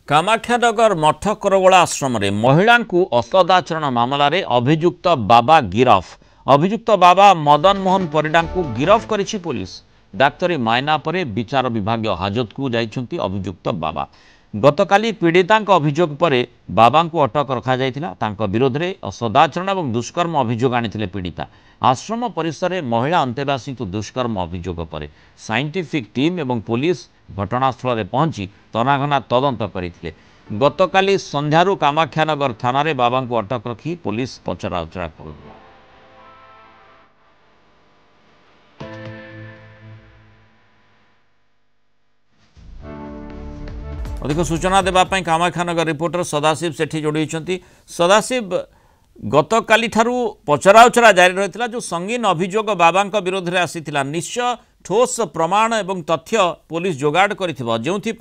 कामाख्यानगर मठ करवला आश्रम रे महिला को असदाचरण मामलें अभियुक्त बाबा गिरफ। अभियुक्त बाबा मदन मोहन परिडा को गिरफ करिछि पुलिस। डाक्तरी मायना परे विचार विभाग हाजत को जाइछन्ति अभियुक्त बाबा। गतकाली पीड़िता अभियोग पर बाबा को अटक रखा जाइथिला। तांको विरोध में असदाचरण और दुष्कर्म अभियोग आनिथिले पीड़िता। आश्रम परिसर में महिला अंतेवासी को दुष्कर्म अभियोग पर साइंटिफिक टीम एवं पुलिस घटनास्थल में पहुंची तनाघना तदंत करते। गतकाली संध्यारू कामाख्यानगर थाना रे बाबा को अटक रखी पुलिस पचराउचरा कर। अधिक सूचना देवाई कामाख्यानगर रिपोर्टर सदाशिव सेठी जोड़ी। सदाशिव, गतकाली ठारू पचराउचरा जारी रही जो संगीन अभियोग बाबा विरोध में आसीथिला, निश्चय ठोस प्रमाण एवं तथ्य पुलिस जोगाड़ करिथिबो जोंथि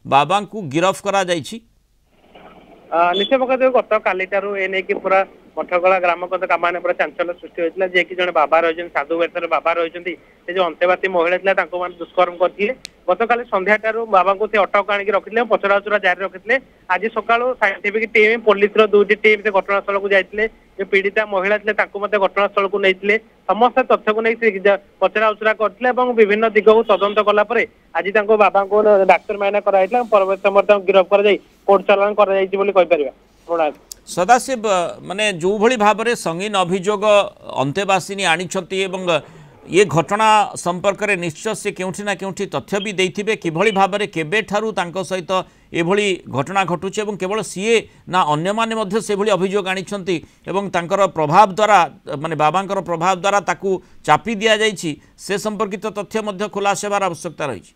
बाबा को गिरफ करा जाइछि। निश्चय पक्ष गत काली ठारू एने की पूरा मठगला ग्राम कामाने पूरा चांचल्य सृष्टि होता जे कि जड़े बाबा रही साधु वेतर बाबा रही जो अंतेवासी महिला था दुष्कर्म करते। गत काली संध्या ठारू बाबा को अटक आणिक रखिले पचराउचरा जारी रखिले। आज सका साइंटिफिक टीम पुलिस दुईटी टीम से घटनास्थल को जाते जो पीड़िता महिला थे घटनास्थल को नहीं समस्त तथ्य को नहीं पचराउचरा करते विभिन्न दिग को तदंत कलापर आज बाबा को डाक्तर मायना कराइला परवर्त समय गिरफ कर कोर्ट चालान कर। सदाशिव, माने जो भली भाव में संगीन अभियोग अंतेवासिनी आनिछंती एवं ये घटना संपर्क में निश्चय से केउठी ना केउठी तथ्य भी देइथिबे किभली भाव में केबे ठारू तांको सहित एभली घटना घटुचे एवं केवल सीए ना अन्य माने मध्य से भली अभियोग आनिछंती एवं तांकर प्रभाव द्वारा माने बाबांकर प्रभाव द्वारा ताकू चापी दिया जाइछि से संपर्कित तथ्य मध्य खुलासा हेबार आवश्यकता रही।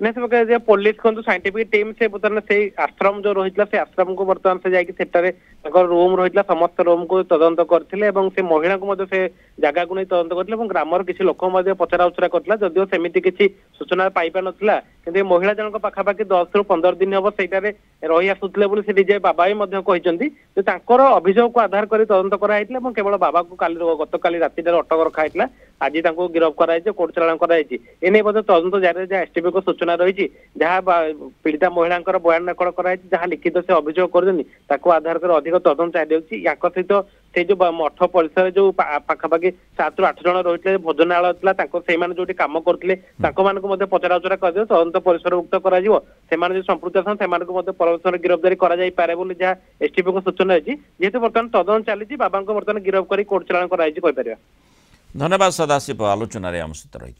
नहीं पुलिस को साइंटिफिक टीम से बर्तमान से आश्रम जो रही से आश्रम को बर्तमान से जाकर रूम रही समस्त रूम को तदंत करते से महिला को से जगह को नहीं तदंत करते ग्रामर किसी लोक पचराउचरा करता जदिव सेमती किसी सूचना पाई पार नाला कि महिला जनक पाखापाखि 10 ରୁ 15 दिन हम सहीटारे रही आसुले से निजे बाबा भी अभियोग को आधार कर तदंत कराई केवल बाबा को गत काली राति अटक रखाई आज गिरफ कराई कोर्ट चालान कराई एने तदंत जारी एसटीपी को सूचना रही जहाँ पीड़िता महिला बयान रेकर्ड कराई जहाँ लिखित से अभियोग कर आधार कर अधिक तदंत जारी या सहित से जो मठ परिसर जो पाखापाखि 7 ରୁ 8 जन रही भोजनालय था जो कम करते पचराउचरा कर तदंत परिसरभुक्त कर संपृक्त अच्छा परवर्तन गिरफ्तारी करा एसटीपी को सूचना रही जेहेतु बर्तमान तदंत चली बाबा बर्तमान गिरफ कर कोर्ट चालान कर। धन्यवाद सदाशिव आलोचन आम सहित रही।